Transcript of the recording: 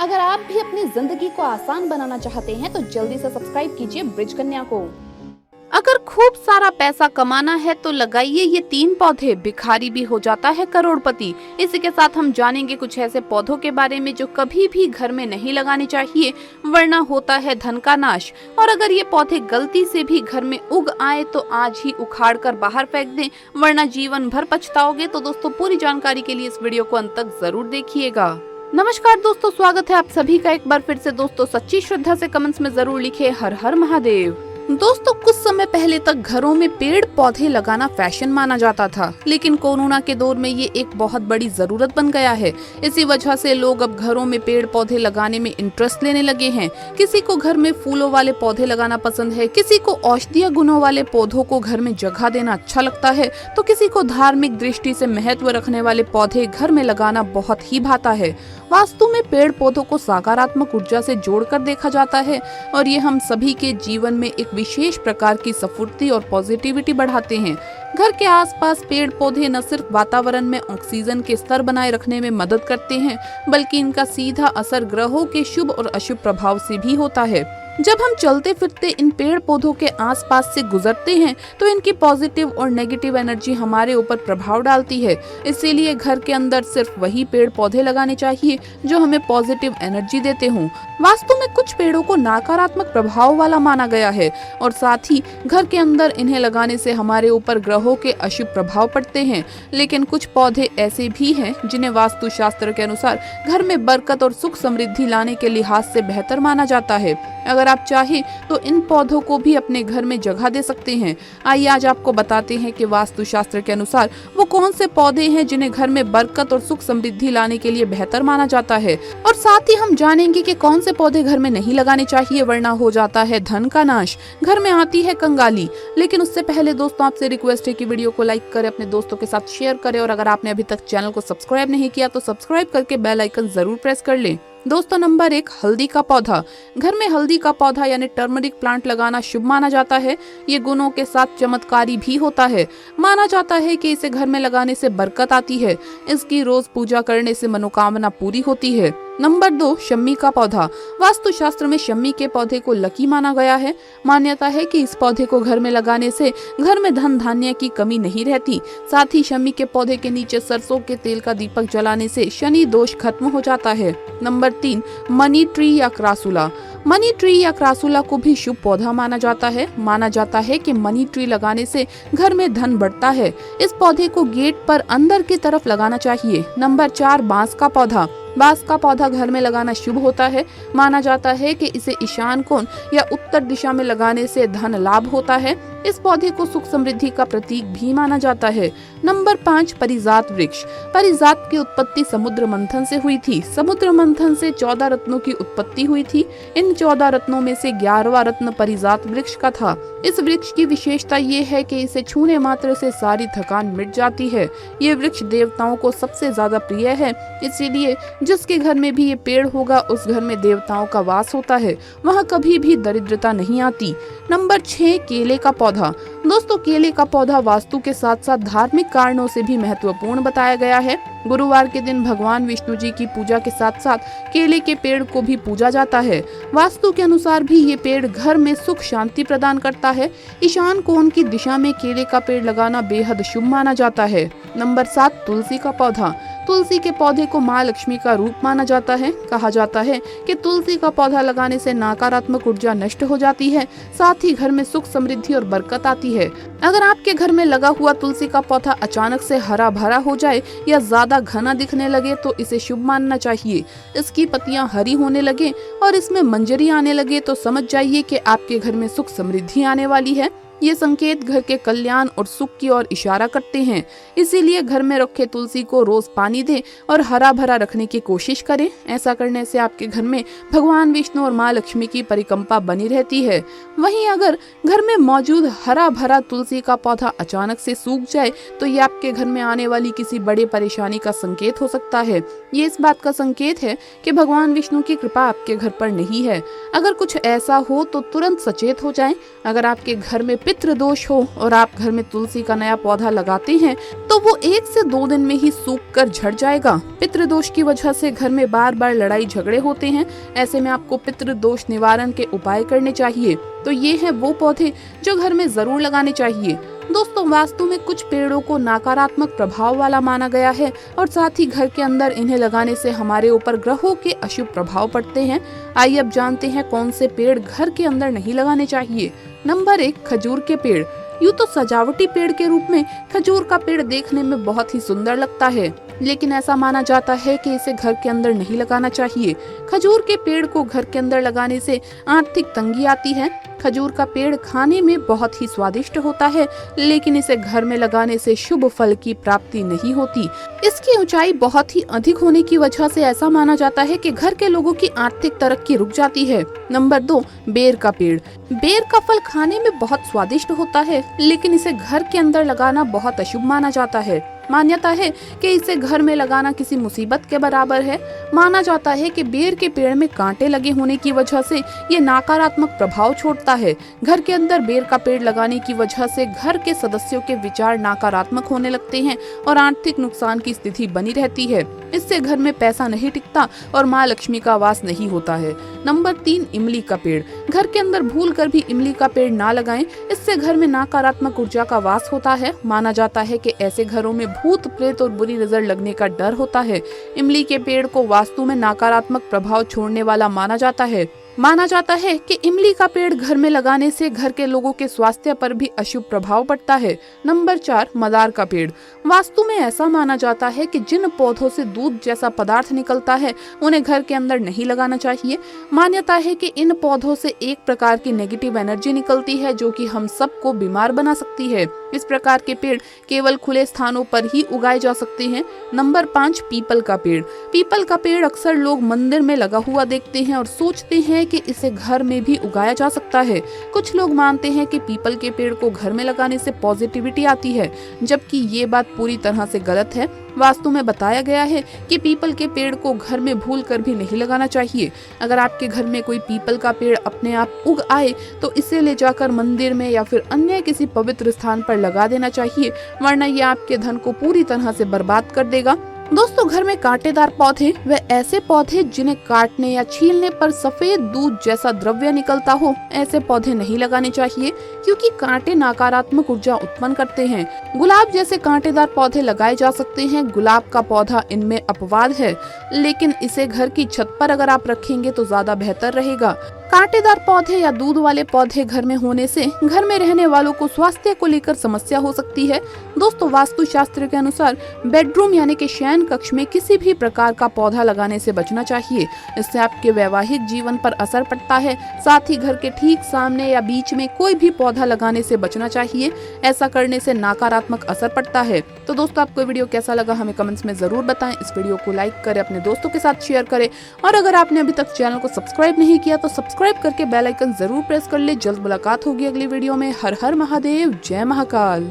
अगर आप भी अपनी जिंदगी को आसान बनाना चाहते हैं तो जल्दी से सब्सक्राइब कीजिए ब्रिज कन्या को। अगर खूब सारा पैसा कमाना है तो लगाइए ये 3 पौधे, भिखारी भी हो जाता है करोड़पति। इसी के साथ हम जानेंगे कुछ ऐसे पौधों के बारे में जो कभी भी घर में नहीं लगाने चाहिए, वरना होता है धन का नाश। और अगर ये पौधे गलती से भी घर में उग आए तो आज ही उखाड़ कर बाहर फेंक दें, वरना जीवन भर पछताओगे। तो दोस्तों, पूरी जानकारी के लिए इस वीडियो को अंत तक जरूर देखिएगा। नमस्कार दोस्तों, स्वागत है आप सभी का एक बार फिर से। दोस्तों, सच्ची श्रद्धा से कमेंट्स में जरूर लिखे हर हर महादेव। दोस्तों, कुछ समय पहले तक घरों में पेड़ पौधे लगाना फैशन माना जाता था, लेकिन कोरोना के दौर में ये एक बहुत बड़ी जरूरत बन गया है। इसी वजह से लोग अब घरों में पेड़ पौधे लगाने में इंटरेस्ट लेने लगे हैं। किसी को घर में फूलों वाले पौधे लगाना पसंद है, किसी को औषधीय गुणों वाले पौधों को घर में जगह देना अच्छा लगता है, तो किसी को धार्मिक दृष्टि से महत्व रखने वाले पौधे घर में लगाना बहुत ही भाता है। वास्तु में पेड़ पौधों को सकारात्मक ऊर्जा से जोड़कर देखा जाता है और ये हम सभी के जीवन में एक विशेष प्रकार की स्फूर्ति और पॉजिटिविटी बढ़ाते हैं। घर के आसपास पेड़ पौधे न सिर्फ वातावरण में ऑक्सीजन के स्तर बनाए रखने में मदद करते हैं, बल्कि इनका सीधा असर ग्रहों के शुभ और अशुभ प्रभाव से भी होता है। जब हम चलते फिरते इन पेड़ पौधों के आसपास से गुजरते हैं तो इनकी पॉजिटिव और नेगेटिव एनर्जी हमारे ऊपर प्रभाव डालती है। इसीलिए घर के अंदर सिर्फ वही पेड़ पौधे लगाने चाहिए जो हमें पॉजिटिव एनर्जी देते हों। वास्तु में कुछ पेड़ों को नकारात्मक प्रभाव वाला माना गया है और साथ ही घर के अंदर इन्हें लगाने से हमारे ऊपर ग्रहों के अशुभ प्रभाव पड़ते हैं। लेकिन कुछ पौधे ऐसे भी हैं जिन्हें वास्तु शास्त्र के अनुसार घर में बरकत और सुख समृद्धि लाने के लिहाज से बेहतर माना जाता है। अगर आप चाहें तो इन पौधों को भी अपने घर में जगह दे सकते हैं। आइए आज आपको बताते हैं कि वास्तु शास्त्र के अनुसार वो कौन से पौधे हैं जिन्हें घर में बरकत और सुख समृद्धि लाने के लिए बेहतर माना जाता है, और साथ ही हम जानेंगे कि कौन से पौधे घर में नहीं लगाने चाहिए, वरना हो जाता है धन का नाश, घर में आती है कंगाली। लेकिन उससे पहले दोस्तों, आपसे रिक्वेस्ट है कि वीडियो को लाइक करें, अपने दोस्तों के साथ शेयर करें, और अगर आपने अभी तक चैनल को सब्सक्राइब नहीं किया तो सब्सक्राइब करके बेल आइकन जरूर प्रेस कर लें। दोस्तों, नंबर 1, हल्दी का पौधा। घर में हल्दी का पौधा यानी टर्मरिक प्लांट लगाना शुभ माना जाता है। ये गुणों के साथ चमत्कारी भी होता है। माना जाता है कि इसे घर में लगाने से बरकत आती है। इसकी रोज पूजा करने से मनोकामना पूरी होती है। नंबर 2, शम्मी का पौधा। वास्तु शास्त्र में शम्मी के पौधे को लकी माना गया है। मान्यता है कि इस पौधे को घर में लगाने से घर में धन धान्य की कमी नहीं रहती। साथ ही शम्मी के पौधे के नीचे सरसों के तेल का दीपक जलाने से शनि दोष खत्म हो जाता है। नंबर 3, मनी ट्री या क्रासुला। मनी ट्री या क्रासुला को भी शुभ पौधा माना जाता है। माना जाता है कि मनी ट्री लगाने से घर में धन बढ़ता है। इस पौधे को गेट पर अंदर की तरफ लगाना चाहिए। नंबर 4, बांस का पौधा। बांस का पौधा घर में लगाना शुभ होता है। माना जाता है कि इसे ईशान कोण या उत्तर दिशा में लगाने से धन लाभ होता है। इस पौधे को सुख समृद्धि का प्रतीक भी माना जाता है। नंबर 5, परिजात वृक्ष। परिजात की उत्पत्ति समुद्र मंथन से हुई थी। समुद्र मंथन से 14 रत्नों की उत्पत्ति हुई थी। इन 14 रत्नों में से 11वां रत्न परिजात वृक्ष का था। इस वृक्ष की विशेषता ये है कि इसे छूने मात्र से सारी थकान मिट जाती है। ये वृक्ष देवताओं को सबसे ज्यादा प्रिय है, इसीलिए जिसके घर में भी ये पेड़ होगा उस घर में देवताओं का वास होता है, वहाँ कभी भी दरिद्रता नहीं आती। नंबर 6, केले का पौधा। दोस्तों, केले का पौधा वास्तु के साथ साथ धार्मिक कारणों से भी महत्वपूर्ण बताया गया है। गुरुवार के दिन भगवान विष्णु जी की पूजा के साथ साथ केले के पेड़ को भी पूजा जाता है। वास्तु के अनुसार भी ये पेड़ घर में सुख शांति प्रदान करता है। ईशान कोण की दिशा में केले का पेड़ लगाना बेहद शुभ माना जाता है। नंबर 7, तुलसी का पौधा। तुलसी के पौधे को माँ लक्ष्मी का रूप माना जाता है। कहा जाता है कि तुलसी का पौधा लगाने से नकारात्मक ऊर्जा नष्ट हो जाती है, साथ ही घर में सुख समृद्धि और बरकत आती है। अगर आपके घर में लगा हुआ तुलसी का पौधा अचानक से हरा भरा हो जाए या ज्यादा घना दिखने लगे तो इसे शुभ मानना चाहिए। इसकी पत्तियां हरी होने लगे और इसमें मंजरी आने लगे तो समझ जाइए कि आपके घर में सुख समृद्धि आने वाली है। ये संकेत घर के कल्याण और सुख की ओर इशारा करते हैं। इसीलिए घर में रखे तुलसी को रोज पानी दें और हरा भरा रखने की कोशिश करें। ऐसा करने से आपके घर में भगवान विष्णु और माँ लक्ष्मी की परिकंपा बनी रहती है। वहीं अगर घर में मौजूद हरा भरा तुलसी का पौधा अचानक से सूख जाए तो ये आपके घर में आने वाली किसी बड़े परेशानी का संकेत हो सकता है। ये इस बात का संकेत है कि भगवान विष्णु की कृपा आपके घर पर नहीं है। अगर कुछ ऐसा हो तो तुरंत सचेत हो जाएं। अगर आपके घर में पितृ दोष हो और आप घर में तुलसी का नया पौधा लगाते हैं तो वो 1 से 2 दिन में ही सूख कर झड़ जाएगा। पितृ दोष की वजह से घर में बार बार लड़ाई झगड़े होते हैं। ऐसे में आपको पितृ दोष निवारण के उपाय करने चाहिए। तो ये है वो पौधे जो घर में जरूर लगाने चाहिए। दोस्तों, वास्तु में कुछ पेड़ों को नकारात्मक प्रभाव वाला माना गया है और साथ ही घर के अंदर इन्हें लगाने से हमारे ऊपर ग्रहों के अशुभ प्रभाव पड़ते हैं। आइए अब जानते हैं कौन से पेड़ घर के अंदर नहीं लगाने चाहिए। नंबर 1, खजूर के पेड़। यूँ तो सजावटी पेड़ के रूप में खजूर का पेड़ देखने में बहुत ही सुंदर लगता है, लेकिन ऐसा माना जाता है कि इसे घर के अंदर नहीं लगाना चाहिए। खजूर के पेड़ को घर के अंदर लगाने से आर्थिक तंगी आती है। खजूर का पेड़ खाने में बहुत ही स्वादिष्ट होता है, लेकिन इसे घर में लगाने से शुभ फल की प्राप्ति नहीं होती। इसकी ऊंचाई बहुत ही अधिक होने की वजह से ऐसा माना जाता है कि घर के लोगों की आर्थिक तरक्की रुक जाती है। नंबर 2, बेर का पेड़। बेर का फल खाने में बहुत स्वादिष्ट होता है, लेकिन इसे घर के अंदर लगाना बहुत अशुभ माना जाता है। मान्यता है कि इसे घर में लगाना किसी मुसीबत के बराबर है। माना जाता है कि बेर के पेड़ में कांटे लगे होने की वजह से ये नकारात्मक प्रभाव छोड़ता है। घर के अंदर बेर का पेड़ लगाने की वजह से घर के सदस्यों के विचार नकारात्मक होने लगते हैं और आर्थिक नुकसान की स्थिति बनी रहती है। इससे घर में पैसा नहीं टिकता और माँ लक्ष्मी का वास नहीं होता है। नंबर 3, इमली का पेड़। घर के अंदर भूल कर भी इमली का पेड़ ना लगाएं, इससे घर में नकारात्मक ऊर्जा का वास होता है। माना जाता है कि ऐसे घरों में भूत प्रेत और बुरी नजर लगने का डर होता है। इमली के पेड़ को वास्तु में नकारात्मक प्रभाव छोड़ने वाला माना जाता है। माना जाता है कि इमली का पेड़ घर में लगाने से घर के लोगों के स्वास्थ्य पर भी अशुभ प्रभाव पड़ता है। नंबर 4, मदार का पेड़। वास्तु में ऐसा माना जाता है कि जिन पौधों से दूध जैसा पदार्थ निकलता है उन्हें घर के अंदर नहीं लगाना चाहिए। मान्यता है कि इन पौधों से एक प्रकार की नेगेटिव एनर्जी निकलती है जो कि हम सबको बीमार बना सकती है। इस प्रकार के पेड़ केवल खुले स्थानों पर ही उगाए जा सकते हैं। नंबर 5, पीपल का पेड़। पीपल का पेड़ अक्सर लोग मंदिर में लगा हुआ देखते हैं और सोचते हैं कि इसे घर में भी उगाया जा सकता है। कुछ लोग मानते हैं कि पीपल के पेड़ को घर में लगाने से पॉजिटिविटी आती है, जबकि ये बात पूरी तरह से गलत है। वास्तु में बताया गया है कि पीपल के पेड़ को घर में भूल कर भी नहीं लगाना चाहिए। अगर आपके घर में कोई पीपल का पेड़ अपने आप उग आए तो इसे ले जाकर मंदिर में या फिर अन्य किसी पवित्र स्थान पर लगा देना चाहिए, वरना ये आपके धन को पूरी तरह से बर्बाद कर देगा। दोस्तों, घर में कांटेदार पौधे व ऐसे पौधे जिन्हें काटने या छीलने पर सफेद दूध जैसा द्रव्य निकलता हो, ऐसे पौधे नहीं लगाने चाहिए क्योंकि कांटे नकारात्मक ऊर्जा उत्पन्न करते हैं। गुलाब जैसे कांटेदार पौधे लगाए जा सकते हैं। गुलाब का पौधा इनमें अपवाद है, लेकिन इसे घर की छत पर अगर आप रखेंगे तो ज्यादा बेहतर रहेगा। कांटेदार पौधे या दूध वाले पौधे घर में होने से घर में रहने वालों को स्वास्थ्य को लेकर समस्या हो सकती है। दोस्तों, वास्तु शास्त्र के अनुसार बेडरूम यानी कि शयन कक्ष में किसी भी प्रकार का पौधा लगाने से बचना चाहिए। इससे आपके वैवाहिक जीवन पर असर पड़ता है। साथ ही घर के ठीक सामने या बीच में कोई भी पौधा लगाने से बचना चाहिए। ऐसा करने से नकारात्मक असर पड़ता है। तो दोस्तों, आपको वीडियो कैसा लगा हमें कमेंट्स में जरूर बताएं। इस वीडियो को लाइक करें, अपने दोस्तों के साथ शेयर करें और अगर आपने अभी तक चैनल को सब्सक्राइब नहीं किया तो सब्सक्राइब करके बेल आइकन जरूर प्रेस कर ले। जल्द मुलाकात होगी अगली वीडियो में। हर हर महादेव, जय महाकाल।